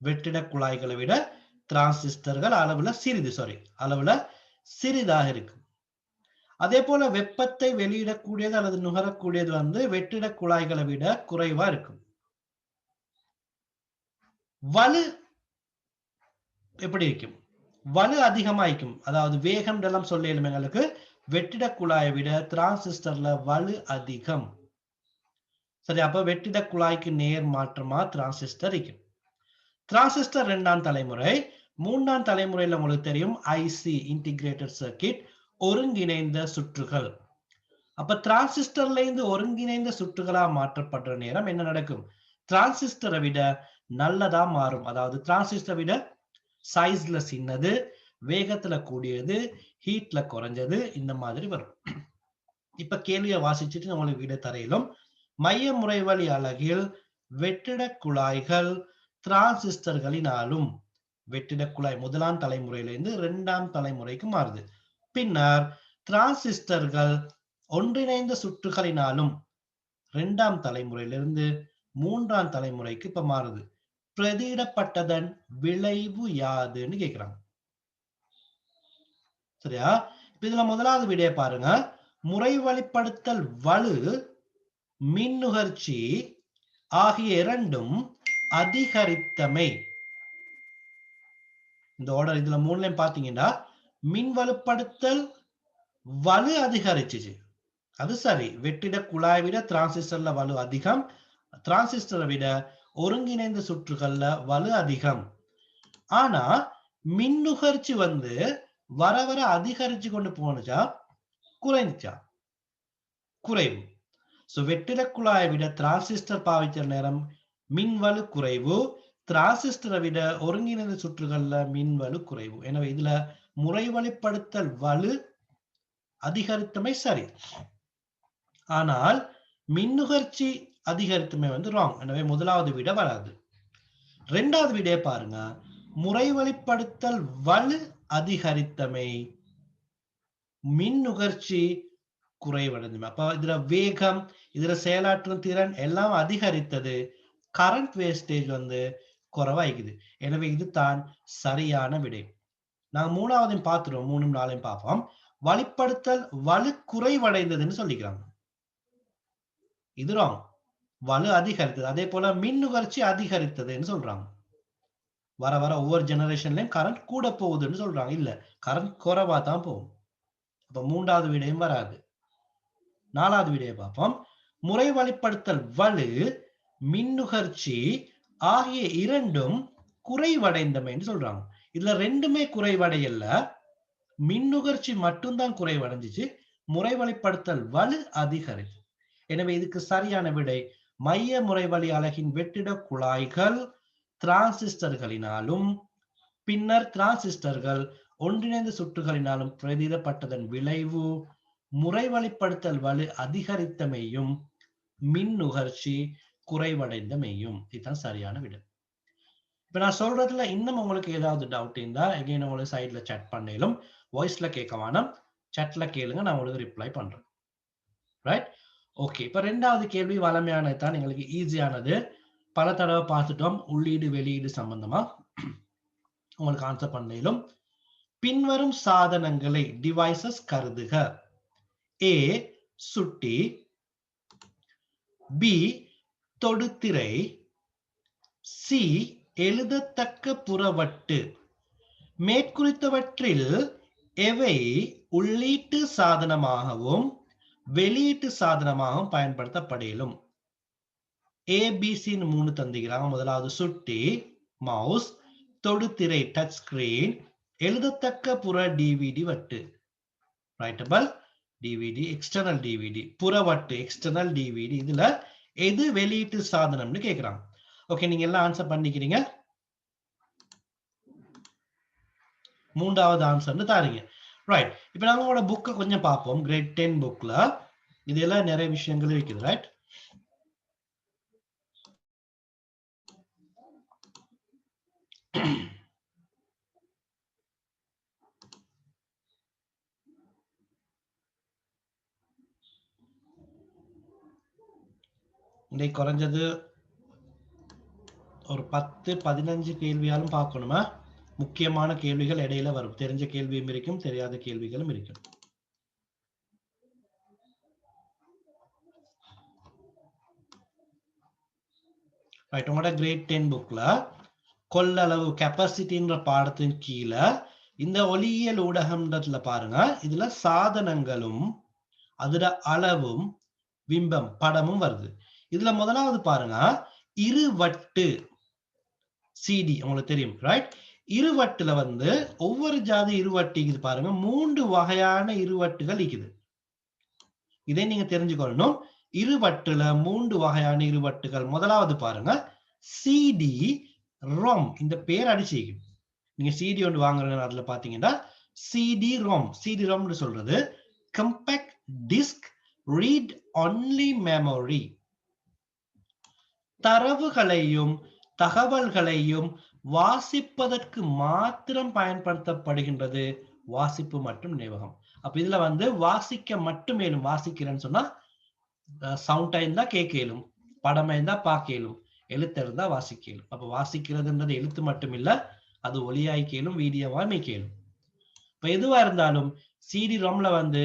வெற்றிட குழாய்களை விட டிரான்சிஸ்டர்கள் அளவுல சிறிதாக இருக்கும். அதே போல வெப்பத்தை வெளியிடக்கூடியது அல்லது நுகரக்கூடியது வந்து வெற்றிட குழாய்களை விட குறைவா இருக்கும். வலு எப்படி இருக்கும்? வலு அதிகமாய்க்கும். அதாவது வேகம் எல்லாம் சொல்லிடும் எங்களுக்கு. வெற்றிட குழாயை விட டிரான்சிஸ்டர்ல வலு அதிகம். சரி, அப்ப வெற்றிட குழாய்க்கு நேர் மாற்றமா டிரான்சிஸ்டர் இருக்கும். டிரான்சிஸ்டர் 2ஆம் தலைமுறை. 3ஆம் தலைமுறையில உங்களுக்கு தெரியும் ஐசி இன்டிகிரேட்டட் சர்க்கிட், ஒருங்கிணைந்த சுற்றுகள். அப்ப டிரான்சிஸ்டர்ல இருந்து ஒருங்கிணைந்த சுற்றுகளா மாற்றப்படுற நேரம் என்ன நடக்கும்? டிரான்சிஸ்டரை விட நல்லதா மாறும். அதாவது டிரான்சிஸ்டரை விட சைஸ்ல சின்னது, வேகத்துல கூடியது, ஹீட்ல குறைஞ்சது, இந்த மாதிரி வரும். இப்ப கேள்வியை வாசிச்சுட்டு உங்களுக்கு விட தரையிலும் மைய முறைவழி அலகில் வெற்றிட குழாய்கள் டிரான்சிஸ்டர்களினாலும் வெற்றிட குழாய் 1ஆம் தலைமுறையிலிருந்து 2ஆம் தலைமுறைக்கு மாறுது. பின்னர் டிரான்சிஸ்டர்கள் ஒன்றிணைந்த சுற்றுகளினாலும் 2ஆம் தலைமுறையிலிருந்து 3ஆம் தலைமுறைக்கு இப்ப மாறுது. பிரதியிடப்பட்டதன் விளைவு யாதுன்னு கேக்குறாங்க. சரியா? இப்ப இதுல முதலாவது விடையை பாருங்க. முறைவழிப்படுத்தல் வலு, மின்னுகர்ச்சி ஆகிய இரண்டும் அதிகரித்தமை. இந்த ஆர்டர் இதுல 3லையும் பாத்தீங்கன்னா மின் வலுப்படுத்தல் வலு அதிகரிச்சுச்சு. அது சரி. வெற்றிட குழாய் விட டிரான்சிஸ்டர்ல வலு அதிகம், டிரான்சிஸ்டரை விட ஒருங்கிணைந்த சுற்றுகள்ல வலு அதிகம். ஆனா மின்னுகர்ச்சி வந்து வர வர அதிகரிச்சு கொண்டு போனுச்சா குறைஞ்சா? குறைவு. வெற்றிட குழாயை விட டிரான்சிஸ்டர் பாவிக்கிற நேரம் மின்வலு குறைவு, டிரான்சிஸ்டரை விட ஒருங்கிணைந்த சுற்றுகள்ல மின்வலு குறைவு. எனவே இதுல முறைவழிப்படுத்தல் வலு அதிகரித்தமை சரி. ஆனால் மின்னுகர்ச்சி அதிகரித்தமை வந்து ராங். எனவே முதலாவது விட வராது. 2வது விடையை பாருங்க. முறைவழிப்படுத்தல் வலு அதிகரித்தமை, மின்னுகர்ச்சி குறைவடைந்தமை. அப்ப இதுல வேகம், இதுல செயலாற்றும் திறன் எல்லாம் அதிகரித்தது, கரண்ட் வேஸ்டேஜ் வந்து குறைவாய்க்குது. எனவே இதுதான் சரியான விடை. நாங்க 3வதையும் பார்த்துருவோம். 3ம் 4ம் பார்ப்போம். வழிப்படுத்தல் வலு குறைவடைந்ததுன்னு சொல்லிக்கிறாங்க. இது ராங். வலு அதிகரித்தது. அதே போல மின்னுகர்ச்சி அதிகரித்ததுன்னு சொல்றாங்க. வர வர ஒவ்வொரு ஜெனரேஷன்லயும் கரண்ட் கூட போகுதுன்னு சொல்றாங்க. இல்ல, கரண்ட் குறைவா தான் போகும். அப்ப 3வது விடையும் வராது. 4வது விடையை பார்ப்போம். முறை வழிப்படுத்தல் வலு, மின்னுகர்ச்சி ஆகிய இரண்டும் குறைவடைந்தமைன்னு சொல்றாங்க. இதுல ரெண்டுமே குறைவடையல, மின்னுகர்ச்சி மட்டும்தான் குறைவடைஞ்சிச்சு, முறை வழிப்படுத்தல் வலு அதிகரிச்சு. எனவே இதுக்கு சரியான விடை மைய முறைவழி அலகின் வெற்றிட குழாய்கள் டிரான்சிஸ்டர்களினாலும் பின்னர் டிரான்சிஸ்டர்கள் ஒன்றிணைந்த சுற்றுகளினாலும் பிரதியிடப்பட்டதன் விளைவு முறைவழிப்படுத்தல் வலு அதிகரித்தமையும் மின் நுகர்ச்சி குறைவடைந்தமையும். இதுதான் சரியான விடை. இப்ப நான் சொல்றதுல இன்னும் உங்களுக்கு ஏதாவது டவுட் இருந்தா எகைன் உங்களுக்கு சைட்ல chat பண்ணலும், வாய்ஸ்ல கேட்க வேணாம், chatல கேளுங்க, நான் உங்களுக்கு ரிப்ளை பண்றேன். ரைட்? ஓகே. இப்ப 2வது கேள்வி வளமையானது தான், எங்களுக்கு ஈஸியானது. பல தடவை பார்த்துட்டோம். உள்ளீடு வெளியீடு சம்பந்தமா உங்களுக்கு ஆன்சர் பண்ணலும். பின்வரும் சாதனங்களை டிவைசஸ் கருதுக. A சுட்டி, B தொடுதிரை, C எழுதத்தக்க புறவட்டு. மேற்குறித்தவற்றில் எவை உள்ளீட்டு சாதனமாகவும் வெளியீட்டு சாதனமாகவும் பயன்படுத்தப்படலும்? ஏபிசின்னு 3 தந்திக்கிறாங்க. முதலாவது சுட்டி மவுஸ், தொடுதிரை டச் ஸ்கிரீன், எழுதத்தக்க புற டிவிடி வட்டு ரைட்டபிள் டிவிடி, எக்ஸ்டர்னல் டிவிடி, புறவட்டு எக்ஸ்டர்னல் டிவிடி. இதுல எது வெளியீட்டு சாதனம்னு கேக்குறாங்க. ஓகே, நீங்க எல்லாம் ஆன்சர் பண்ணிக்கிறீங்க. 3வது ஆன்சர்னு தாரீங்க. ரைட். இப்ப நாங்க உங்களோட புக்கை கொஞ்சம் பார்ப்போம். கிரேட் 10 புக்ல இதெல்லாம் நிறைய விஷயங்கள் இருக்குது. ரைட்? இன்னைக்கு குறைஞ்சது ஒரு 10-15 கேள்வியாலும் பார்க்கணுமா? முக்கியமான கேள்விகள் இடையில வரும். தெரிஞ்ச கேள்வியும் இருக்கும், தெரியாத கேள்விகளும் இருக்கும். ரைட், உங்களோட கிரேட் 10 புக்ல கொள்ளளவு கெப்பாசிட்டின்ற பாடத்தின் கீழே இந்த ஒளியியல் ஊடகம்ன்றதுல பாருங்க, இதுல சாதனங்களும் அதோட அளவும் பிம்பம் படமும் வருது. இதுல முதலாவது பாருங்க, இருவட்டு சிடி உங்களுக்கு தெரியும், ரைட்? இருவட்டுல வந்து ஒவ்வொரு ஜாதி இருவட்டு இருக்குது பாருங்க, 3 வகையான இருவட்டுகள் இருக்குது. இதை நீங்க தெரிஞ்சுக்கொள்ளணும். இருவட்டுல 3 வகையான இருவட்டுகள். முதலாவது பாருங்க, சிடி ரொம். இந்த பேர் அடிச்சிருக்கு. நீங்க சிடி ஒன்று வாங்குற அதுல பாத்தீங்கன்னா சிடி ரொம். சிடி ரொம்னு சொல்றது compact disk read only memory. தரவுகளையும் தகவல்களையும் வாசிப்பதற்கு மாத்திரம் பயன்படுத்தப்படுகின்றது வாசிப்பு மற்றும் நினைவகம். அப்ப இதுல வந்து வாசிக்க மட்டும் மேலும், வாசிக்கிறேன்னு சொன்னா சவுண்டா இருந்தா கேட்கலும், படமா இருந்தா பார்க்கலும், எழுத்து இருந்தா வாசிக்கலும். அப்ப வாசிக்கிறதுன்றது எழுத்து மட்டும் இல்ல, அது ஒளியாய்க்கலும் வீடியோவா மேய்க்கலும். இப்ப எதுவா இருந்தாலும் சிடி ரொம்ல வந்து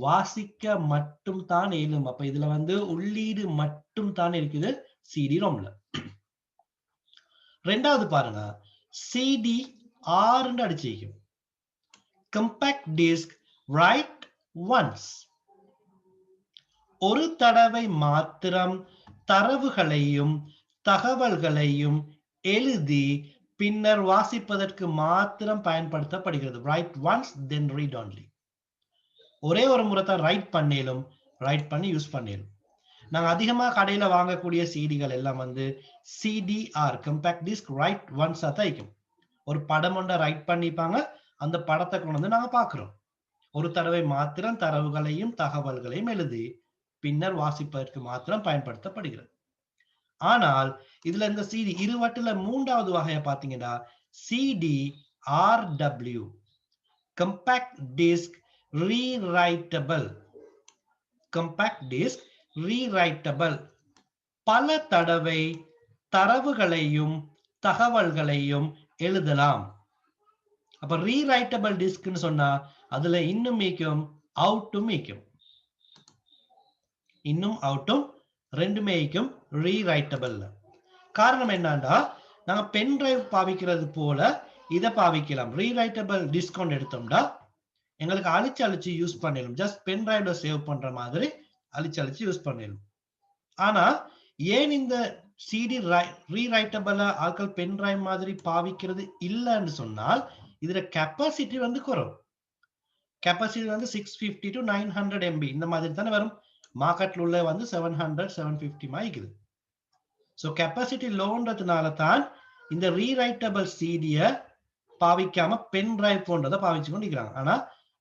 வாசிக்க மட்டும் தான் இயலும். அப்ப இதுல வந்து உள்ளீடு மட்டும் தான் இருக்குது சிடி ரொம்ல. ரெண்டாவது பாருங்க, சிடி ஆர்ன்னு அடிச்சிருக்கும். Compact disc write once. ஒரு தடவை மாத்திரம் தரவுகளையும் தகவல்களையும் எழுதி பின்னர் வாசிப்பதற்கு மாத்திரம் பயன்படுத்தப்படுகிறது. ரைட் ஒன்ஸ் தென் ரீட் ஒன்லி. ஒரே ஒரு முறை தான் ரைட் பண்ணேலும், ரைட் பண்ணி யூஸ் பண்ணேலும். நாங்க அதிகமா கடையில வாங்கக்கூடிய சிடிகள் எல்லாம் வந்து CTR compact disc write once தான் இருக்கும். ஒரு படம் ஒன்றை ரைட் பண்ணிப்பாங்க, அந்த படத்தை கொண்டு வந்து நாங்க பாக்குறோம். ஒரு தடவை மாத்திரம் தரவுகளையும் தகவல்களையும் எழுதி பின்னர் வாசிப்பதற்கு மாத்திரம் பயன்படுத்தப்படுகிறது. ஆனால் இதுல இந்த சிடி இருவட்டுல 3வது வகையை பாத்தீங்கன்னா C D R W compact disc rewritable. Compact disc rewritable. பல தடவை தரவுகளையும் தகவல்களையும் எழுதலாம். அப்ப ரீரைட்டபிள் டிஸ்க்னு சொன்னா அதுல இன்னும் மீக்கும் அவுட்டும் மீக்கும். இன்னும் அவுட்டும் ரெண்டுமே ரீரைட்டபிள். காரணம் என்னன்னா, நாங்க பென் டிரைவ் பாவிக்கிறது போல இதை பாவிக்கலாம். ரீரைட்டபிள் டிஸ்கவுண்ட் எடுத்தோம்னா எங்களுக்கு அழிச்சு அழிச்சு யூஸ் பண்ணிடும். ஜஸ்ட் பென் டிரைவ்ல சேவ் பண்ற மாதிரி அழிச்சு அழிச்சு யூஸ் பண்ணிடும். ஆனா ஏன் இந்த சிடி ரீரைட்டபிள ஆட்கள் பென் டிரைவ் மாதிரி பாவிக்கிறது இல்லைன்னு சொன்னால், இதுல கெப்பாசிட்டி வந்து குறைவு. கெப்பாசிட்டி வந்து 650 to 900 MB இந்த மாதிரி தானே வரும். மார்க்கெட்ல உள்ள வந்து 700 750 இருக்குது. ஸோ கெப்பாசிட்டி லோன்றதுனால தான் இந்த ரீரைட்டபிள் சிடியை பாவிக்காம பென் டிரைவ் போன்றதை பாவிச்சு கொண்டிருக்கிறாங்க. ஆனா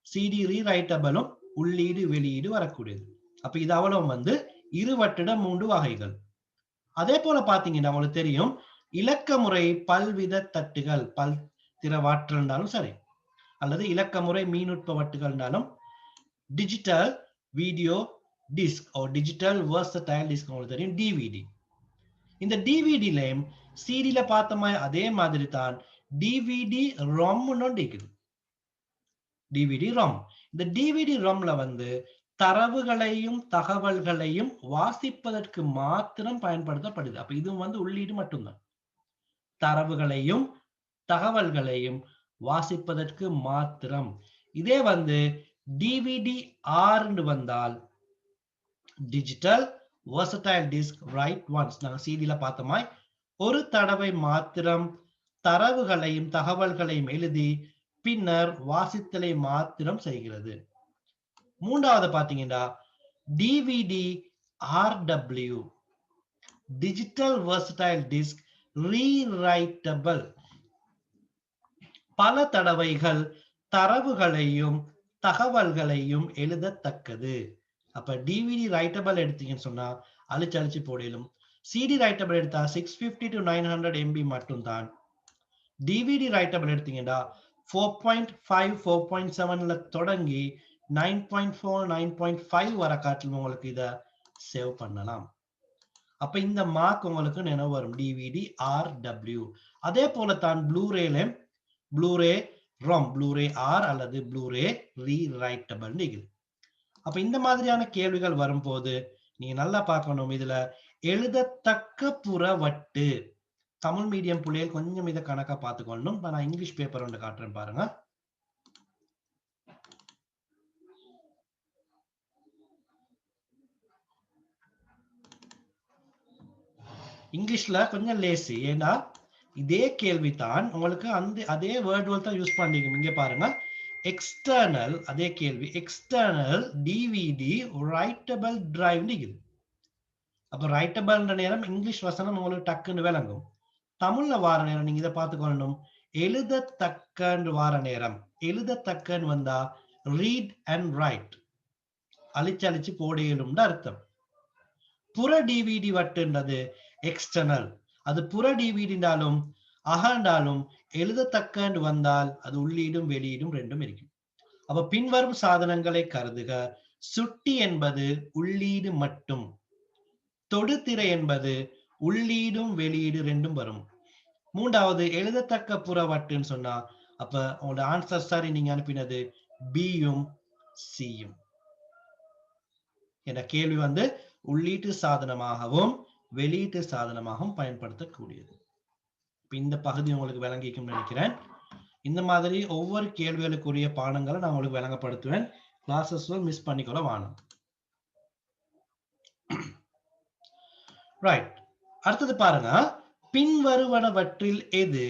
சிடி ரீரைட்டபிளும் உள்ளீடு வெளியீடு வரக்கூடியது. அப்ப இது அவ்வளவு வந்து இருவட்டிட 3 வகைகள். அதே போல பாத்தீங்கன்னா உங்களுக்கு தெரியும், இலக்க முறை பல்வித தட்டுகள், பல் திறவாற்றல் இருந்தாலும் சரி, அல்லது இலக்க முறை மீனுட்ப வட்டுகள்னாலும் digital video disc digital versatile disc உங்களுக்கு தெரியும், டிவிடி. இந்த டிவிடிலையும் சிடில பார்த்த மாதிரி அதே மாதிரி தான் டிவிடி ரொம்னு இருக்குது. டிவிடி ரொம். இந்த டிவிடி ரொம்ல வந்து தரவுகளையும் தகவல்களையும் வாசிப்பதற்கு மாத்திரம் பயன்படுத்தப்படுது. அப்ப இதுவும் வந்து உள்ளீடு மட்டும்தான். தரவுகளையும் தகவல்களையும் வாசிப்பதற்கு மாத்திரம். இதே வந்து டிவிடி ஆர்ன்னு வந்தால் digital versatile disk write once. நாங்க சிடில பார்த்தோமாய் ஒரு தடவை மாத்திரம் தரவுகளையும் தகவல்களையும் எழுதி பின்னர் வாசித்தலை மாத்திரம் செய்கிறது. மூன்றாவது பாத்தீங்கன்னா DVD RW digital versatile disk rewritable. பல தடவைகள் தரவுகளையும் தகவல்களையும் எழுதத்தக்கது. அப்ப டிவிடி ரைட்டபிள் எடுத்தீங்கன்னு சொன்னா அழிச்சு அழிச்சு போடலும். சிடி ரைட்டபிள் எடுத்தா 650 to 900 MB மட்டும்தான். டிவிடி ரைட்டபிள் எடுத்தீங்கன்னா 4.5 4.7ல தொடங்கி 9.4 9.5 வர காட்டிலும் உங்களுக்கு இதை சேவ் பண்ணலாம். அப்ப இந்த மார்க் உங்களுக்கு நினைவு வரும், டிவிடி RW. அதே போல தான் ப்ளூரேல ப்ளூரே ROM, ப்ளூரே R அல்லது ப்ளூரே ரீரைட்டபிள் இருக்குது. அப்ப இந்த மாதிரியான கேள்விகள் வரும்போது நீங்க நல்லா பார்க்கணும், இதுல எழுதத்தக்க புறவட்டு. தமிழ் மீடியம் பிள்ளைகள் கொஞ்சம் இதை கணக்கா பார்த்துக்கொள்ளணும். இப்ப நான் இங்கிலீஷ் பேப்பர் ஒன்று காட்டுறேன் பாருங்க. இங்கிலீஷ்ல கொஞ்சம் லேசி, ஏன்னா இதே கேள்வி தான் உங்களுக்கு அதே வேர்ட் தான் யூஸ் பண்ணிக்கணும். இங்க பாருங்க, எக்ஸ்டர்னல், அதே கேள்வி, எக்ஸ்டர்னல் டிவிடி ரைட்டபிள் டிரைவ் இருக்குது. அப்ப ரைட்டபிள்ன்ற நேரம் இங்கிலீஷ் வசனம் உங்களுக்கு டக்குன்னு விளங்கும். தமிழ்ல வார நேரம் நீங்க இதை பார்த்துக்கொள்ளணும், எழுதத்தக்கன்னு வார நேரம், எழுதத்தக்கன்னு வந்தா ரீட் அண்ட் ரைட், அழிச்சு அழிச்சு போடையிலும் அர்த்தம். புற டிவிடி வட்டுன்றது எக்ஸ்டர்னல், அது புற டிவிடினாலும் அகண்டாலும் எழுதத்தக்கன்னு வந்தால் அது உள்ளீடும் வெளியீடும் ரெண்டும் இருக்கும். அப்ப பின்வரும் சாதனங்களை கருதுக. சுட்டி என்பது உள்ளீடு மட்டும், தொடுதிரை என்பது உள்ளீடும் வெளியீடு ரெண்டும் வரும். மூன்றாவது எழுதத்தக்க புறவட்டுன்னு சொன்னா அப்ப உங்களோட ஆன்சர் சரி, நீங்க அனுப்பினது பியும் சியும். என்ற கேள்வி வந்து உள்ளீட்டு சாதனமாகவும் வெளியீட்டு சாதனமாகவும் பயன்படுத்தக்கூடியது. இந்த பகுதி உங்களுக்கு விளங்கிக்கும் நினைக்கிறேன். இந்த மாதிரி ஒவ்வொரு கேள்விகளுக்குரிய பாடங்களை நான் உங்களுக்கு விளங்கப்படுத்துவேன். கிளாஸஸ் மிஸ் பண்ணிக்கொள்ள வேணும். ரைட், அடுத்தது பாருங்க, பின்வருவனவற்றில் எது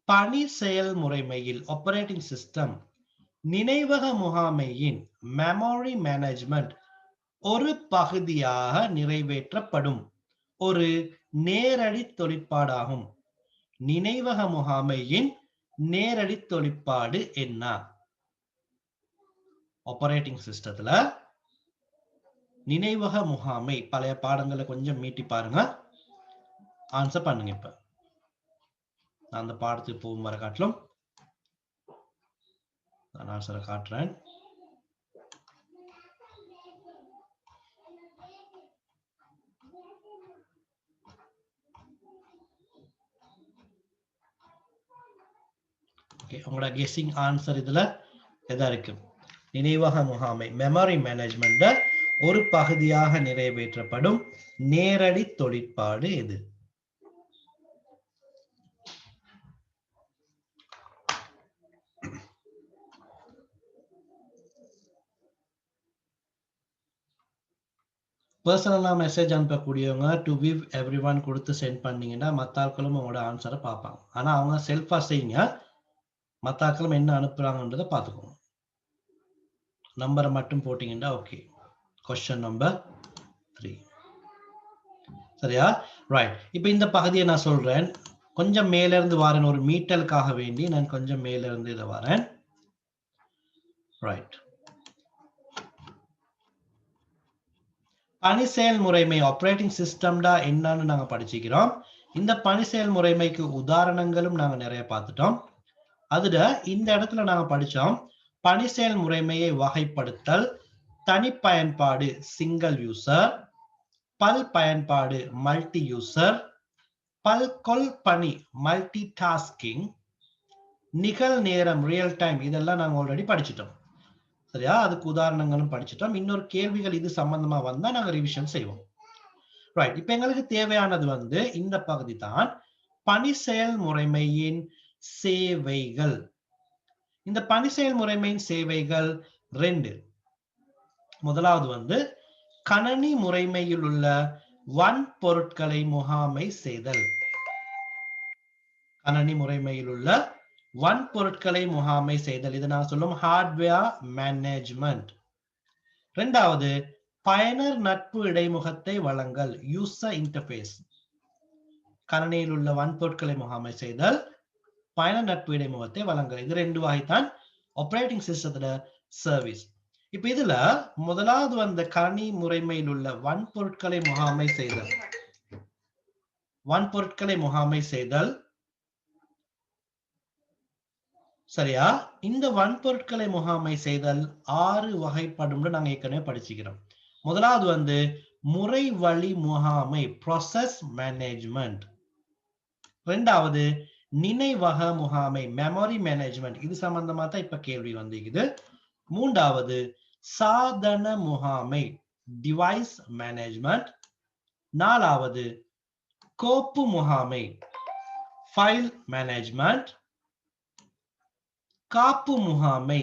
பணி செயல்முறைமையில் ஆப்பரேட்டிங் சிஸ்டம் நினைவக முகாமையின் மெமரி மேனேஜ்மெண்ட் ஒரு பகுதியாக நிறைவேற்றப்படும் ஒரு நேரடி தொழிற்பாடாகும்? நினைவக முகாமையின் நேரடி தொழிற்பாடு என்ன? ஆப்பரேட்டிங் சிஸ்டத்துல நினைவக முகாமை, பழைய பாடங்களை கொஞ்சம் மீட்டி பாருங்க, ஆன்சர் பண்ணுங்க. இப்ப நான் அந்த பாடத்துக்கு போகும் வர காட்டிலும் நான் ஆன்சரை காட்டுறேன். உங்களோட கெஸ்ஸிங் ஆன்சர் இதுல எதா இருக்கு? நினைவக முகாமை மெமரி மேனேஜ்மெண்ட் ஒரு பகுதியாக நிறைவேற்றப்படும் நேரடி தொழிற்பாடு எது? பர்சனலா மெசேஜ் அனுப்பக்கூடியவங்க டு விவ் எவ்ரி ஒன் கொடுத்து சென்ட் பண்ணீங்கன்னா மற்ற ஆட்களும் உங்களோட ஆன்சரை பார்ப்பாங்க. ஆனா அவங்க செல்ஃபா செய்யுங்க, மற்ற ஆட்களும் என்ன அனுப்புறாங்கன்றதை பார்த்துக்கோங்க. நம்பரை மட்டும் போட்டீங்கன்னா ஓகே. Question number 3. சரியா? ரைட். இப்ப இந்த பகுதியை நான் சொல்றேன், கொஞ்சம் மேல இருந்து வரேன், ஒரு மீட்டலுக்காக வேண்டி நான் கொஞ்சம் மேல இருந்து இதை வரேன். ரைட். பணி செயல்முறைமை ஆப்பரேட்டிங் சிஸ்டம்டா என்னன்னு நாங்க படிச்சுக்கிறோம். இந்த பணி செயல்முறைமைக்கு உதாரணங்களும் நாங்க நிறைய பார்த்துட்டோம். அதுல இந்த இடத்துல நாங்க படிச்சோம், பணி செயல்முறைமையை வகைப்படுத்தல், தனி பயன்பாடு சிங்கிள் யூசர், பல் பயன்பாடு மல்டி யூசர், பல்கொள் பணி மல்டி டாஸ்கிங், நிகழ் நேரம் ரியல் டைம், இதெல்லாம் நாங்க ஆல்ரெடி படிச்சுட்டோம். சரியா? அதுக்கு உதாரணங்களும் படிச்சுட்டோம். இன்னொரு கேள்விகள் இது சம்பந்தமா வந்தா நாங்க ரிவிஷன் செய்வோம். ரைட். இப்ப எங்களுக்கு தேவையானது வந்து இந்த பகுதி தான், பணி செயல்முறைமையின் சேவைகள். இந்த பணி செயல்முறைமையின் சேவைகள் 2. முதலாவது வந்து கணனி முறைமையில் உள்ள வன்பொருட்களை முகாமை செய்தல். கணனி முறைமையில் உள்ள வன்பொருட்களை முகாமை செய்தல், இதை நான் சொல்லும் ஹார்ட்வேர் மேனேஜ்மெண்ட். 2வது பயனர் நட்பு இடைமுகத்தை வழங்கல், யூசர் இன்டர்ஃபேஸ். கணனியில் உள்ள வன்பொருட்களை முகாமை செய்தல், பயனர் நட்பு இடைமுகத்தை வழங்கல். இது 2 வகைதான் ஆப்பரேட்டிங் சிஸ்டத்துல சர்வீஸ். இப்ப இதுல முதலாவது வந்த கணனி முறைமையில் உள்ள வன்பொருட்களை முகாமை செய்தல். வன்பொருட்களை முகாமை செய்தல், சரியா? இந்த வன்பொருட்களை முகாமை செய்தல் 6 வகைப்படும் நாங்க ஏற்கனவே படிச்சுக்கிறோம். முதலாவது வந்து முறை வழி முகாமை process management. ரெண்டாவது நினைவக முகாமை memory management. இது சம்பந்தமா தான் இப்ப கேள்வி வந்திருக்குது. மூன்றாவது சாதன முகாமை device management. நாலாவது கோப்பு முகாமை file management. காப்பு முகாமை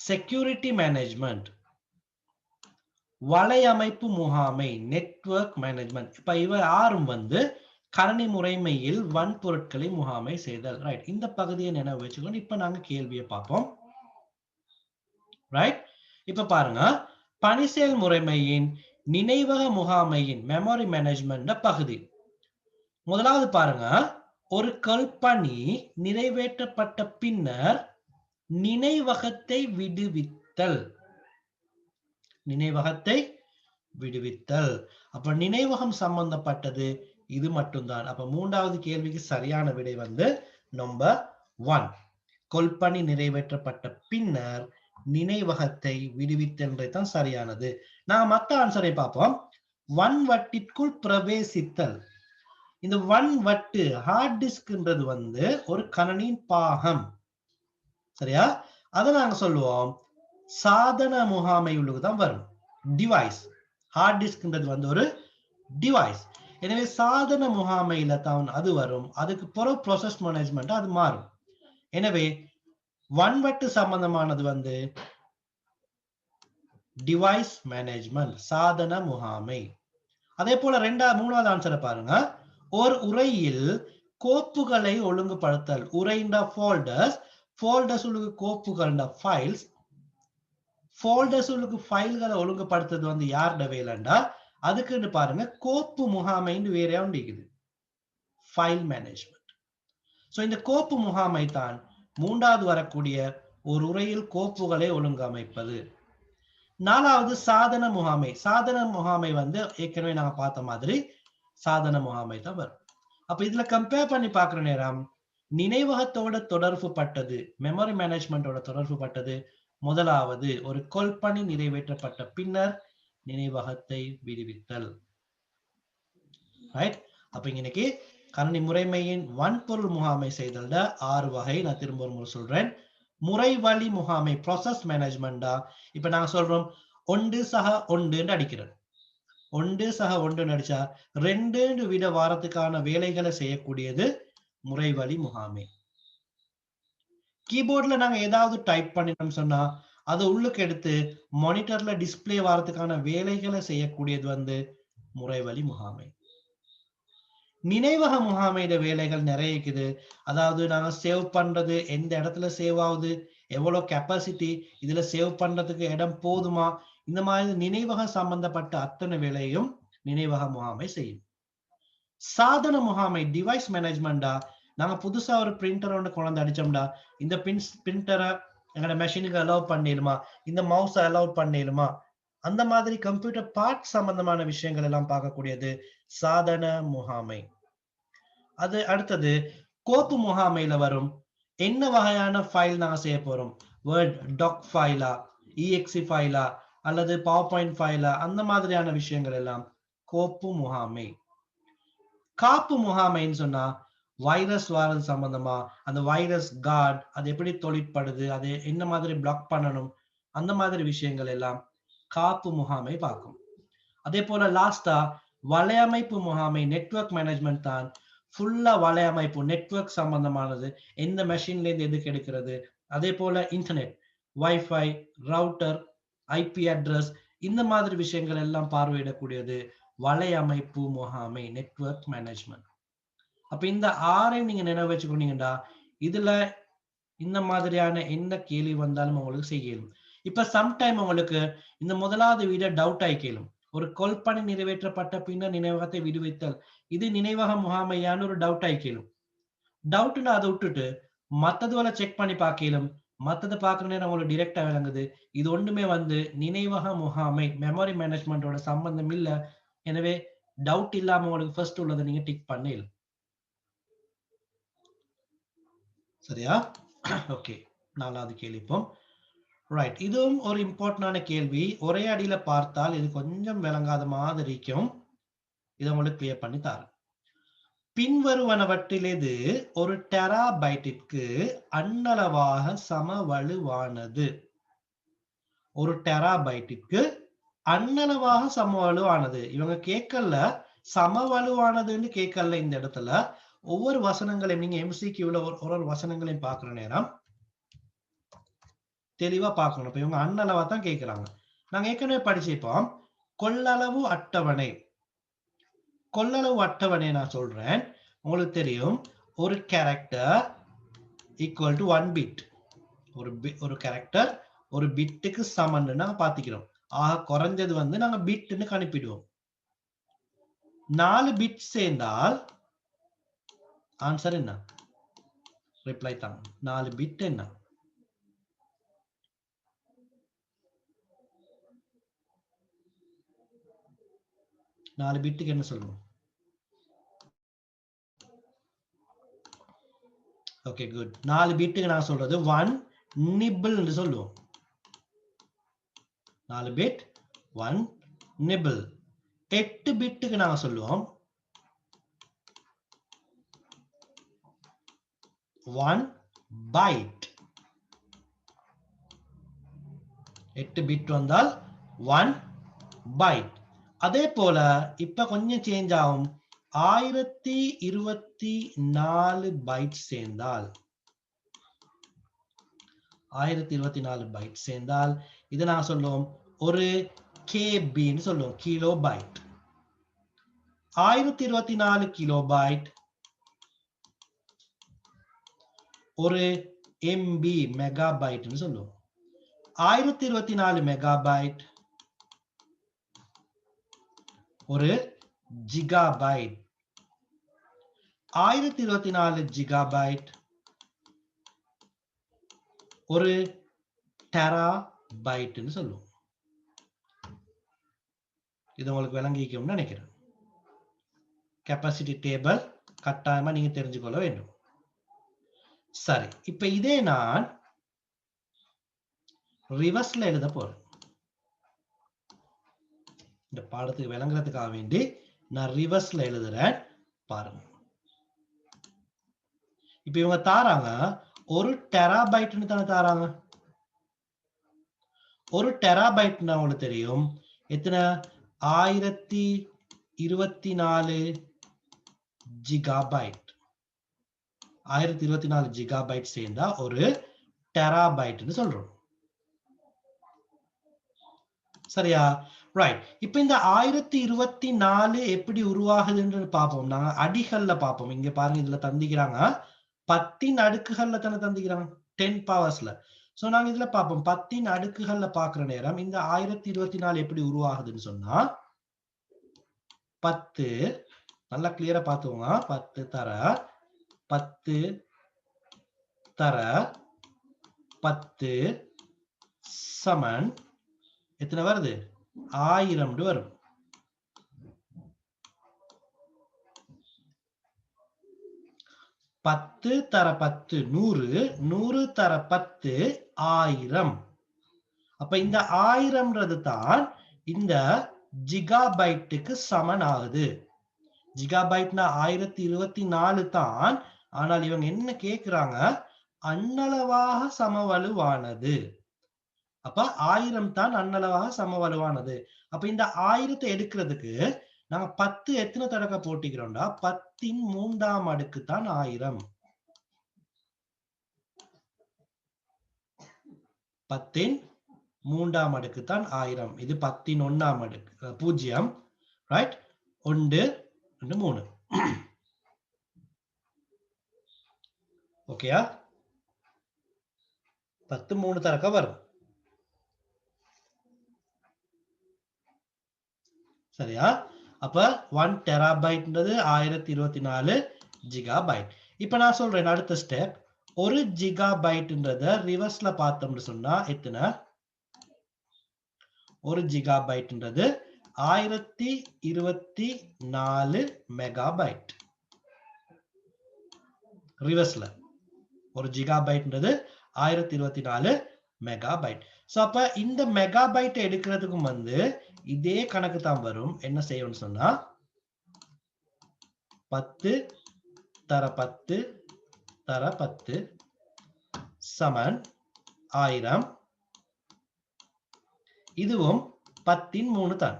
security management. வலையமைப்பு முகாமை நெட்வொர்க் மேனேஜ்மெண்ட். இப்ப இவை ஆறும் வந்து கணனி முறைமையில் வன்பொருட்களை முகாமை செய்தல். ரைட், இந்த பகுதியை நினைவு வச்சுக்கணும். இப்ப நாங்க கேள்வியை பார்ப்போம். ரைட், இப்ப பாருங்க, பணிசெயல் முறைமையின் நினைவக முகாமையின் மெமரி மேனேஜ்மெண்ட் பகுதி. முதலாவது பாருங்க, ஒரு கல்பணி நிறைவேற்றப்பட்ட பின்னர் நினைவகத்தை விடுவித்தல். நினைவகத்தை விடுவித்தல். அப்ப நினைவகம் சம்பந்தப்பட்டது இது மட்டும்தான். அப்ப மூன்றாவது கேள்விக்கு சரியான விடை வந்து நம்பர் 1. கொல்பணி நிறைவேற்றப்பட்ட பின்னர் நினைவகத்தை விடுவித்தல் தான் சரியானது. நான் மற்ற ஆன்சரை பார்ப்போம். வன்வட்டிற்குள் பிரவேசித்தல். இந்த வன்வட்டு ஹார்ட் டிஸ்க்ன்றது வந்து ஒரு கணனியின் பாகம். சரியா? அதை நாங்க சொல்லுவோம் சாதன முகாமை உள்ளுக்குதான் வரும். டிவைஸ். ஹார்ட் டிஸ்க்ன்றது வந்து ஒரு டிவைஸ். எனவே சாதன முகாமையில தான் அது வரும். அதுக்கு பிறகு ப்ராசஸ் மேனேஜ்மெண்ட் அது மாறும். எனவே வன்வட்டு சம்பந்தமானது வந்து டிவைஸ் மேனேஜ்மெண்ட், சாதன முகாமை. அதே போல மூணாவது ஆன்சரை பாருங்க. ஒரு உரையில் கோப்புகளை ஒழுங்குபடுத்தல். உரைண்டா ஃபோல்டர்ஸ், ஃபோல்டர்ஸ் உள்ளுக்கு கோப்புகள் ஃபைல்ஸ், ஃபோல்டர்ஸ் உள்ளுக்கு ஃபைல்களை ஒழுங்குபடுத்துறது வந்து யாரோட வேலைண்டா அதுக்குன்னு பாருங்க கோப்பு முகாமைன்னு வேற ஒன்று இருக்குது, ஃபைல் மேனேஜ்மெண்ட். சோ இந்த கோப்பு முகாமை தான் மூன்றாவது வரக்கூடிய ஒரு உரையில் கோப்புகளை ஒழுங்கமைப்பது. நாலாவது சாதன முகாமை. சாதன முகாமை வந்து ஏற்கனவே நாங்க பார்த்த மாதிரி சாதன முகாமை தான் வரும். அப்ப இதுல கம்பேர் பண்ணி பார்க்கிற நேரம் நினைவகத்தோட தொடர்பு பட்டது, மெமரி மேனேஜ்மெண்டோட தொடர்பு பட்டது முதலாவது ஒரு கொல்பணி நிறைவேற்றப்பட்ட பின்னர் நினைவகத்தை விடுவித்தல். ரைட், அப்ப இன்னைக்கு கணனி முறைமையின் வன்பொருள் முகாமை செய்தல் 6 வகை. நான் திரும்ப ஒரு முறை சொல்றேன். முறை வழி முகாமை ப்ராசஸ் மேனேஜ்மெண்டா இப்ப நாங்க சொல்றோம் 1 சக 1 அடிக்கிறோம். 1 சக 1 அடிச்சா 2 விட வாரத்துக்கான வேலைகளை செய்யக்கூடியது முறை வழி முகாமை. கீபோர்ட்ல நாங்க ஏதாவது டைப் பண்ணிட்டோம் சொன்னா அதை உள்ளுக்கு எடுத்து மானிட்டர்ல டிஸ்பிளே வாரத்துக்கான வேலைகளை செய்யக்கூடியது வந்து முறை வழி முகாமை. நினைவக முகாமையில வேலைகள் நிறைய இருக்குது. அதாவது நாங்க சேவ் பண்றது எந்த இடத்துல சேவ் ஆகுது, எவ்வளவு கெப்பாசிட்டி, இதுல சேவ் பண்றதுக்கு இடம் போதுமா, இந்த மாதிரி நினைவகம் சம்பந்தப்பட்ட அத்தனை வேலையும் நினைவக முகாமை செய்யும். சாதன முகாமை டிவைஸ் மேனேஜ்மெண்டா நாங்க புதுசா ஒரு பிரிண்டர் ஒன்று கொண்டு அடிச்சோம்டா, இந்த பிரிண்டரை எங்களோட மெஷினுக்கு அலோவ் பண்ணிடுமா, இந்த மவுஸை அலோவ் பண்ணிடுமா, அந்த மாதிரி கம்ப்யூட்டர் பார்ட் சம்பந்தமான விஷயங்கள் எல்லாம் பார்க்கக்கூடியது சாதன முகாமை. அது அடுத்தது கோப்பு முகாமையில வரும். என்ன வகையான ஃபைல் நாங்க செய்ய போறோம், வேர்ட் டாக் ஃபைலா, இஎக்ஸி ஃபைலா அல்லது பவர் பாயிண்ட் ஃபைலா, அந்த மாதிரியான விஷயங்கள் எல்லாம் கோப்பு முகாமை. காப்பு முகாமைன்னு சொன்னா வைரஸ் வாரது சம்பந்தமா, அந்த வைரஸ் கார்டு அது எப்படி தொழிற்படுது, அது என்ன மாதிரி பிளாக் பண்ணணும், அந்த மாதிரி விஷயங்கள் எல்லாம் காப்பு முகாமை பார்க்கும். அதே போல லாஸ்டா வலையமைப்பு முகாமை நெட்வொர்க் மேனேஜ்மெண்ட் தான். ஃபுல்லா வலையமைப்பு நெட்வொர்க் சம்பந்தமானது, எந்த மெஷின்ல இருந்து எதுக்கு எடுக்கிறது, அதே போல internet, wifi, router, IP address, இந்த மாதிரி விஷயங்கள் எல்லாம் பார்வையிடக்கூடியது வலையமைப்பு முகாமை நெட்வொர்க் மேனேஜ்மெண்ட். அப்ப இந்த 6ஐயும் நீங்க நினைவு வச்சுக்கொண்டீங்கடா, இதுல இந்த மாதிரியான என்ன கேள்வி வந்தாலும் உங்களுக்கு செய்யணும். இப்ப சம்டைம் உங்களுக்கு இந்த முதலாவது வீடியோ டவுட் ஆகி கேளும், ஒரு கொல்பணி நிறைவேற்றப்பட்ட பின்னர் நினைவகத்தை விடுவித்தல், இது நினைவக முகாமையான ஒரு டவுட் ஆகி கேளும். டவுட்னா அதை விட்டுட்டு மத்ததுவரை செக் பண்ணி பார்க்கலும், மத்ததை பார்க்குற நேரம் உங்களுக்கு டிரெக்டா விளங்குது இது ஒண்ணுமே வந்து நினைவக முகாமை மெமரி மேனேஜ்மெண்டோட சம்பந்தம் இல்ல. எனவே டவுட் இல்லாம உங்களுக்கு ஃபர்ஸ்ட் உள்ளதை நீங்க டிக் பண்ணலாம். சரியா? ஓகே, நாலாவது கேள்வி. இப்போ ரைட், இதுவும் ஒரு இம்பார்ட்டன்டான கேள்வி. ஒரே அடியில பார்த்தால் இது கொஞ்சம் விளங்காத மாதிரி இருக்கும். இதை உங்களுக்கு கிளியர் பண்ணி தரேன். பின்வருவனவற்றிலிது ஒரு டெராபைட்டிற்கு அண்ணளவாக சமவலுவானது. ஒரு டெராபைட்டிற்கு அண்ணளவாக சமவலுவானது. இவங்க கேட்கல சமவலுவானதுன்னு கேட்கல. இந்த இடத்துல ஒவ்வொரு வசனங்களையும் நீங்க எம்சிக்யூல ஒரு வசனங்களையும் பார்க்கிற நேரம் தெளிவா பார்க்கணும். இப்ப இவங்க அண்ணளவா தான் கேட்கிறாங்க. நாங்க ஏற்கனவே படிச்சிருப்போம் கொள்ளளவு அட்டவணை. கொள்ளளவு அட்டவணை நான் சொல்றேன். உங்களுக்கு தெரியும் ஒரு கேரக்டர் ஈக்குவல் டு 1 பிட். ஒரு கேரக்டர் ஒரு பிட்டுக்கு சமன்னு நாங்க பாத்திக்கிறோம். ஆக குறைஞ்சது வந்து நாங்க பிட்னு கணிப்பிடுவோம். 4 பிட் சேர்ந்தால் ஆன்சர் என்ன? ரிப்ளை தாங்க. 4 பிட் என்ன? 4 பிட்டுக்கு என்ன சொல்லணும்? Okay good. 4 பிட்டுக்கு நான் சொல்றது 1 நிபிள் என்று சொல்லுவோம். 4 பிட் 1 நிபிள். 8 பிட்டுக்கு நாங்க சொல்லுவோம் 1 பைட். 8 பிட் வந்தால் 1 பைட். அதே போல இப்ப கொஞ்சம் சேஞ்ச் ஆகும். 1024 பைட் சேர்ந்தால் 1024 பைட் சேர்ந்தால் இதை நான் சொல்லுவோம் ஒரு கேபின்னு சொல்லுவோம், கிலோ பைட். 1024 கிலோ பைட் ஒரு எம்பி மெகா பைட்னு சொல்லுவோம். 1024 மெகா பைட் ஒரு ஜிகாபைட். 1024 ஜிகாபைட் ஒரு டெராபைட்னு சொல்லுவோம். இது உங்களுக்கு விளங்கிக்கும்னு நினைக்கிறேன். கெப்பாசிட்டி டேபிள் கட்டாயமா நீங்க தெரிஞ்சுக்கொள்ள வேண்டும். சரி, இப்ப இதே நான் ரிவர்ஸ்ல எழுத போறேன். இந்த பாடத்துக்கு விளங்குறதுக்காக வேண்டி நான் ரிவர்ஸ்ல எழுதுறேன். பாருங்க. இப்ப இவங்க தாராங்க ஒரு டெராபைட்னு தானே தாராங்க. ஒரு டெராபைட்னா உங்களுக்கு தெரியும் எத்தனை? 1024 ஜிகாபைட். 1024 ஜிகாபைட் சேர்ந்தா ஒரு டெராபைட்னு சொல்றோம். சரியா? ரைட். இப்ப இந்த 1024 எப்படி உருவாகுதுன்னு பார்ப்போம். நாங்க அடிகள்ல பார்ப்போம். இங்க பாருங்க, இதுல தந்திக்கிறாங்க 10 அடுக்குகள்ல தானே தந்திக்கிறாங்க, 10 பவர்ஸ்ல. சோ நாங்க இதுல பார்ப்போம் 10 அடுக்குகள்ல பாக்குற நேரம் இந்த 1024 எப்படி உருவாகுதுன்னு சொன்னா 10 நல்லா கிளியரா பார்த்துக்கோங்க. 10 தர 10 தர 10 சமன் எத்தனை வருது? 1000 வரும். பத்து தர 10 100, 100 தர 10 1000. அப்ப இந்த 1000ன்றது தான் இந்த ஜிகாபைட்டுக்கு சமன் ஆகுது. ஜிகாபைட்னா 1024 தான். ஆனால் இவங்க என்ன கேக்குறாங்க? அண்ணளவாக சமவலுவானது. அப்ப 1000 தான் அண்ணளவாக சமவலுவானது. அப்ப இந்த 1000த்தை எடுக்கிறதுக்கு நாங்க 10 எத்தனை தடவை போட்டிக்கிறோம்டா 10ன் 3ஆம் அடுக்கு தான் 1000. 10ன் 3ஆம் அடுக்கு தான் 1000. இது 10ன் 1ஆம் அடுக்கு 0. ரைட்? 1 2 3. ஓகேயா? 10 3 தடவை வரும். சரியா? அப்ப 1 டெராபைட்ன்றது 1024 ஜிகாபைட். இப்ப நான் சொல்றேன் அடுத்த ஸ்டெப். ஒரு ஜிகாபைட்ன்றத ரிவர்ஸ்ல பார்த்தோம்னு சொன்னா எத்தனை? ஒரு ஜிகாபைட்ன்றது 1024 மெகாபைட். ரிவர்ஸ்ல ஒரு ஜிகாபைட்ன்றது 1024 மெகாபைட். சோ அப்ப இந்த மெகாபைட் எடுக்கிறதுக்கும் வந்து இதே கணக்கு தான் வரும். என்ன செய்யணும்னு சொன்னா 10 தர 10 தர 10 சமன் 1000. இதுவும் 10 3 தான்.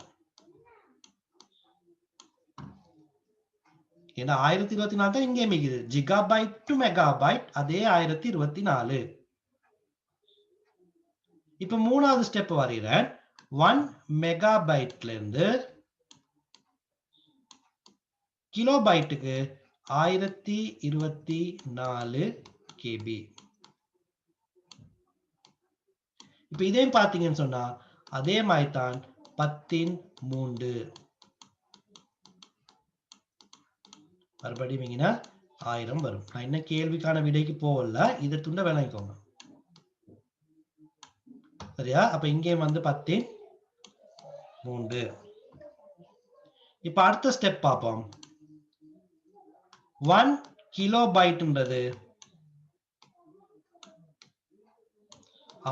ஏன்னா 1024 தான் இங்கே மிகுது. ஜிகாபைட் டு மெகாபைட் அதே 1024. இப்ப மூணாவது ஸ்டெப் வரைகிறேன். 1 மெகாபைட்ல இருந்து கிலோபைட்டுக்கு 1024 கேபி. இப்ப இதையும் பாத்தீங்கன்னு சொன்னா அதே மாதிரி தான் 10 3 மறுபடியும் 1000 வரும். நான் என்ன கேள்விக்கான விடைக்கு போகல, இதை துண்ட விளங்கிக்கோங்க. சரியா? அப்ப இங்கே வந்து 10 3. இப்ப அடுத்த ஸ்டெப் பார்ப்போம். 1 கிலோபைட்ன்றது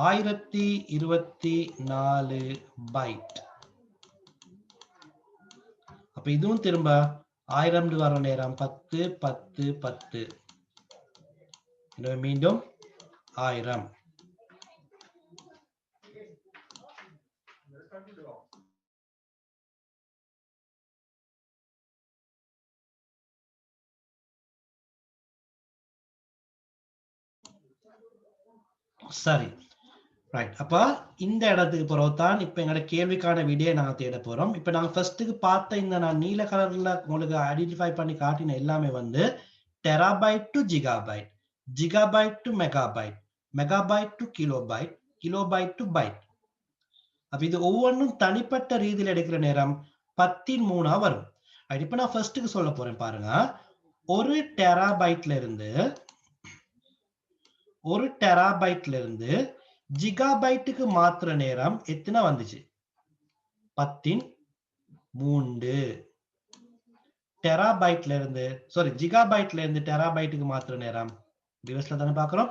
1024 பைட். அப்ப இதுவும் திரும்ப 1000 வர நேரம் 10 10 10. எனவே மீண்டும் 1000. சரி, ரைட். அப்ப இந்த இடத்துக்கு பிறகுதான் இப்ப எங்களோட கேள்விக்கான விடையை நாங்க தேட போறோம். இப்ப நாங்க ஃபர்ஸ்ட்டுக்கு பார்த்த இந்த நான் நீல கலர்ல உங்களுக்கு ஐடென்டிஃபை பண்ணி காட்டின எல்லாமே வந்து terabyte to gigabyte, gigabyte to megabyte, megabyte to kilobyte, kilobyte to byte. அப்ப இது ஒவ்வொன்றும் தனிப்பட்ட ரீதியில் எடுக்கிற நேரம் 10 3 வரும். இப்ப நான் ஃபர்ஸ்ட்டுக்கு சொல்ல போறேன் பாருங்க. ஒரு டெராபைட்ல இருந்து ஜிகாபைட்டுக்கு மாத்துற நேரம் எத்தனை வந்துச்சு? 10 3. டெராபைட்ல இருந்து ஜிகாபைட்ல இருந்து டெராபைட்டுக்கு மாத்துற நேரம் ரிவர்ஸ்ல தானே பார்க்கிறோம்,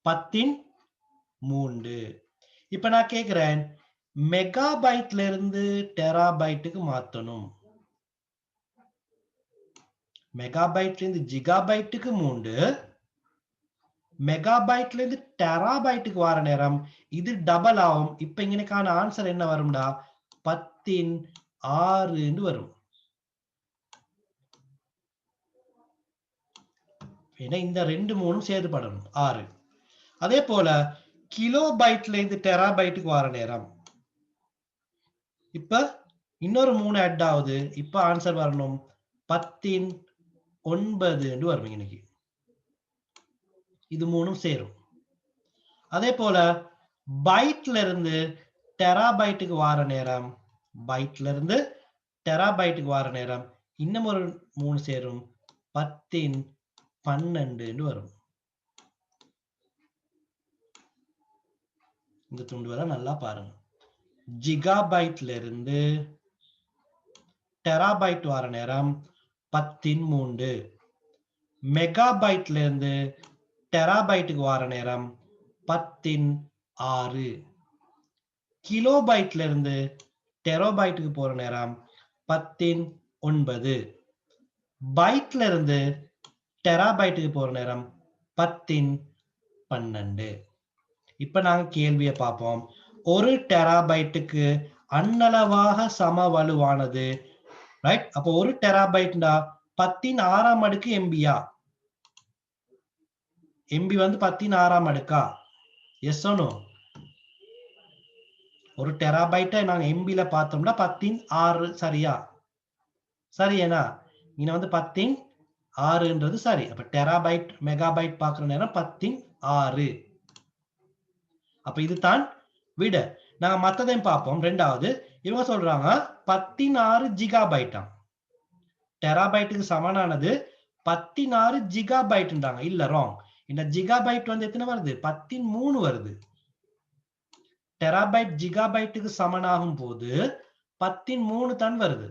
10 3. இப்ப நான் கேக்குறேன், மெகாபைட்ல இருந்து டெராபைட்டுக்கு மாத்தணும். மெகாபைட்ல இருந்து ஜிகாபைட்டுக்கு 3, மெகாபைட்ல இருந்து டெராபைட்டுக்கு வர நேரம் இது டபுள் ஆகும். இப்ப இங்கனக்கான ஆன்சர் என்ன வரும்டா? 10 6 வரும். ஏன்னா இந்த 2 3 சேர்த்துப்படணும் 6. அதே போல கிலோபைட்ல இருந்து டெராபைட்டுக்கு வர நேரம் இப்ப இன்னொரு 3 ஆட் ஆகுது. இப்ப ஆன்சர் வரணும் 10 9 வரும். இன்னைக்கு இது 3 சேரும். அதே போல பைட்ல இருந்து டெராபைட்டுக்கு வர நேரம், பைட்ல இருந்து டெராபைட்டுக்கு வர நேரம் இன்னும் ஒரு 3 சேரும், 10 12 வரும். இந்த துண்டு வர நல்லா பாருங்க. ஜிகாபைட்ல இருந்து டெராபைட் வர நேரம் 10 3, மெகாபைட்ல இருந்து டெராபைட்டுக்கு வர நேரம் 10 6, கிலோபைட்ல இருந்து டெராபைட்டுக்கு போற நேரம் 10 9, பைட்ல இருந்து டெராபைட்டுக்கு போற நேரம் 10 12. இப்ப நாங்க கேள்வியை பார்ப்போம். ஒரு டெராபைட்டுக்கு அன்னளவாக சம வலுவானது, ரைட்? அப்போ ஒரு டெராபைட்னா 10 6 அடுக்கு எம்பியா? எம்பி வந்து 10 6 அடுக்கா? S oh no? ஒரு டெராபைட்டை நாங்க எம்பில பார்த்தோம்னா 10 6 சரியா? சரியேனா? இங்க வந்து 10 6ன்றது சரி. அப்ப டெராபைட் மெகாபைட் பார்க்குற நேரம் 10 6. அப்ப இதுதான் விட. நாங்க மத்ததையும் பார்ப்போம். ரெண்டாவது இவங்க சொல்றாங்க 16 ஜிகாபைட்டாம். டெராபைட்டுக்கு சமனானது 16 ஜிகாபைட்ன்றாங்க. இல்ல, ராங். இந்த ஜிகாபைட் வந்து எத்தனை வருது? 13 வருது. டெராபைட் ஜிகாபைட்டுக்கு சமனாகும் போது 13 தான் வருது.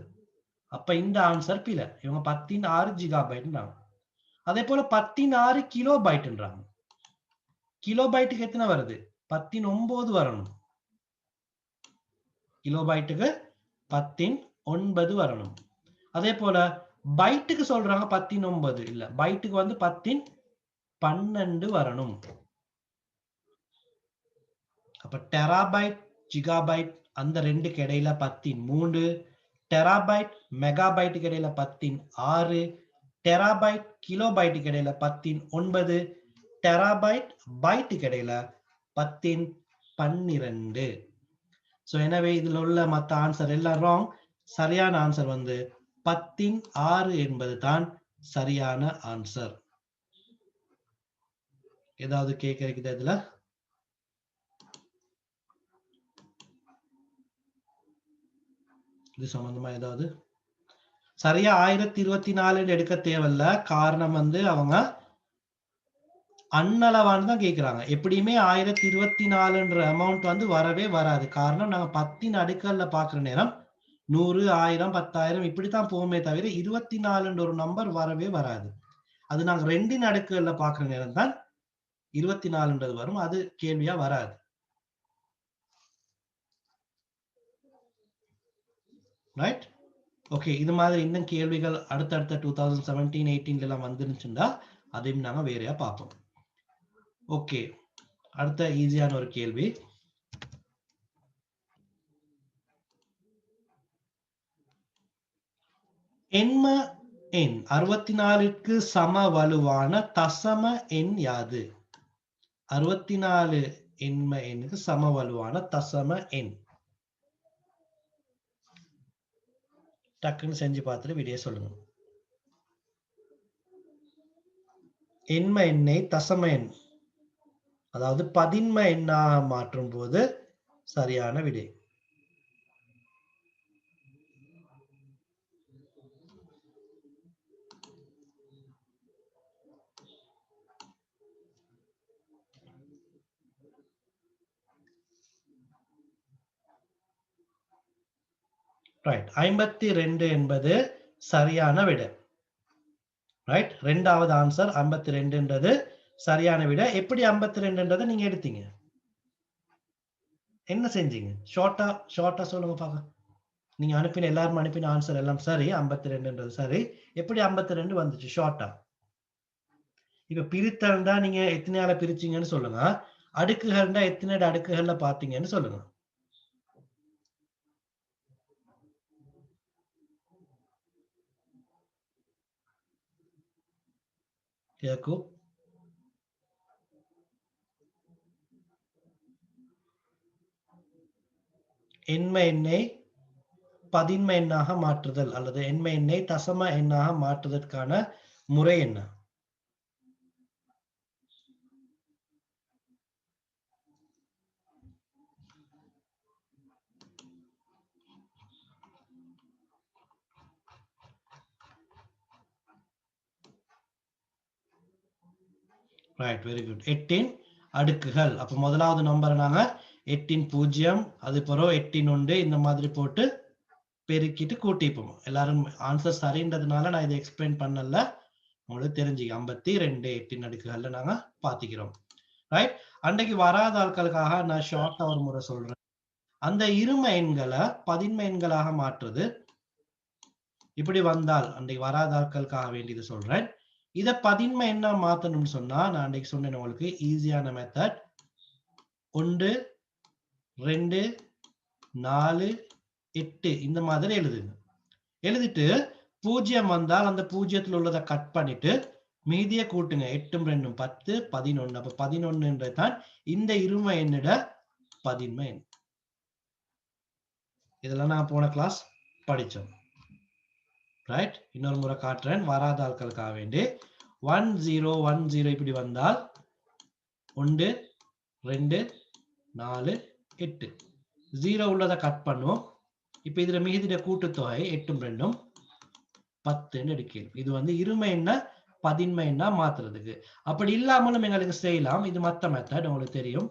அப்ப இந்த ஆன்சர் பிழை. இவங்க 16 ஜிகாபைட்ன்றாங்க. அதே போல 16 கிலோபைட்ன்றாங்க. கிலோபைட்டுக்கு எத்தனை வருது? 19 வரணும். கிலோபைட்டுக்கு 10 வரணும். அதே போல பைட்டுக்கு சொல்றாங்க 10 இல்ல, பைட்டுக்கு வந்து 10 வரணும். அப்ப டெராபைட் ஜிகாபைட் அந்த ரெண்டுக்கு இடையில 3, டெராபைட் மெகாபைட்டுக்கு இடையில 6, டெராபைட் கிலோபைட்டுக்கு இடையில 9, டெராபைட் பைட்டுக்கு இடையில 12. சோ எனவே இதுல உள்ள மத்த ஆன்சர் எல்லாம் ராங். சரியான ஆன்சர் வந்து 16 என்பது தான் சரியான ஆன்சர். ஏதாவது கேட்க இதுல? இது சம்பந்தமா ஏதாவது? சரியா 1024 எடுக்க தேவையில்ல. காரணம் வந்து அவங்க அன்னளவான்னு தான் கேட்கிறாங்க. எப்படியுமே 1024ன்ற அமௌண்ட் வந்து வரவே வராது. காரணம் நாங்க 10 அடுக்கல்ல பாக்குற நேரம் 100, 1000, 10,000 இப்படித்தான் போகுமே தவிர 24ன்ற ஒரு நம்பர் வரவே வராது. அது நாங்க 2 அடுக்குகள்ல பாக்குற நேரம் தான் 24ன்றது வரும். அது கேள்வியா வராது. ரைட்? ஓகே, இது மாதிரி இன்னும் கேள்விகள் அடுத்தடுத்த 2017, 18 எல்லாம் வந்துருச்சுன்னா அதையும் நாங்க வேறையா பார்ப்போம். ஓகே, அடுத்த ஈஸியான ஒரு கேள்வி. எண்ம எண் 64க்கு சம வலுவான தசம எண் யாது? 64 எண்ம எண்ணுக்கு சம வலுவான தசம எண். டக்குன்னு செஞ்சு பார்த்துட்டு வீடியோ சொல்லுங்க. எண்ம எண்ணை தசம எண், அதாவது பதின்ம எண்ணாக மாற்றும் போது சரியான விடை. ரைட், 52 என்பது சரியான விடை. ரைட், ரெண்டாவது ஆன்சர் 52ன்றது சரியான விடை. எப்படி 52ன்றதை நீங்க எடுத்தீங்க? என்ன செஞ்சீங்க? ஷார்ட்டா சொல்லுங்க பாக்க. நீங்க அனுப்பின எல்லாரும் அனுப்பின ஆன்சர் எல்லாம் சரி, 52ன்றது சரி. எப்படி 52 வந்துச்சு ஷார்ட்டா? இப்ப பிரித்தல்னா நீங்க எத்தனையால பிரிச்சீங்கன்னு சொல்லுங்க. அடுக்குகள்னா எத்தனை அடுக்குகள்ல பாத்தீங்கன்னு சொல்லுங்க. யாக்கூப், எண்ம எண்ணை பதின்ம எண்ணாக மாற்றுதல் அல்லது எண்ம எண்ணை தசம எண்ணாக மாற்றுவதற்கான முறை என்ன? Right, very good. 8 அடுக்குகள். அப்ப முதலாவது நம்பர் நாங்க 8 அது பிறகு 8 இந்த மாதிரி போட்டு பெருக்கிட்டு கூட்டிப்போம். எல்லாரும் ஆன்சர் சரின்றதுனால நான் இதை எக்ஸ்பிளைன் பண்ணல, உங்களுக்கு தெரிஞ்சு 52 8 அடுக்குகள்ல நாங்க பாத்திக்கிறோம். ரைட், அன்றைக்கு வராத ஆட்களுக்காக நான் ஷார்ட்டா ஒரு முறை சொல்றேன். அந்த இரும எண்களை பதின்ம எண்களாக மாற்றுறது இப்படி வந்தால் அன்றைக்கு வராத ஆட்களுக்காக வேண்டியது சொல்றேன். இதை பதின்ம எண்ணா மாத்தணும்னு சொன்னா நான் அன்றைக்கு சொன்னேன் உங்களுக்கு ஈஸியான மெத்தட் 1, 2, 4, 8 இந்த மாதிரி எழுதுங்க. எழுதிட்டு 0 வந்தால் அந்த 0த்துல உள்ளதை கட் பண்ணிட்டு மீதியை கூட்டுங்க. 8 2 10 11. அப்ப 11 தான் இந்த இரும எண்ணிட பதின்ம எண். இதெல்லாம் நான் போன கிளாஸ் படிச்சோம். ரைட், இன்னொரு முறை காட்டுறேன் வராத ஆட்களுக்காக வேண்டி. 1 0 1 0 இப்படி வந்தால் 1 2 4 8 0 உள்ளதை கட் பண்ணும். இப்ப இதுல மீதிட கூட்டுத்தொகை 8 2 10 எடுக்கணும். இது வந்து இரும எண்ண பதின்ம எண்ணா மாத்துறதுக்கு. அப்படி இல்லாமலும் எங்களுக்கு செய்யலாம். இது மத்த மெத்தட் உங்களுக்கு தெரியும்.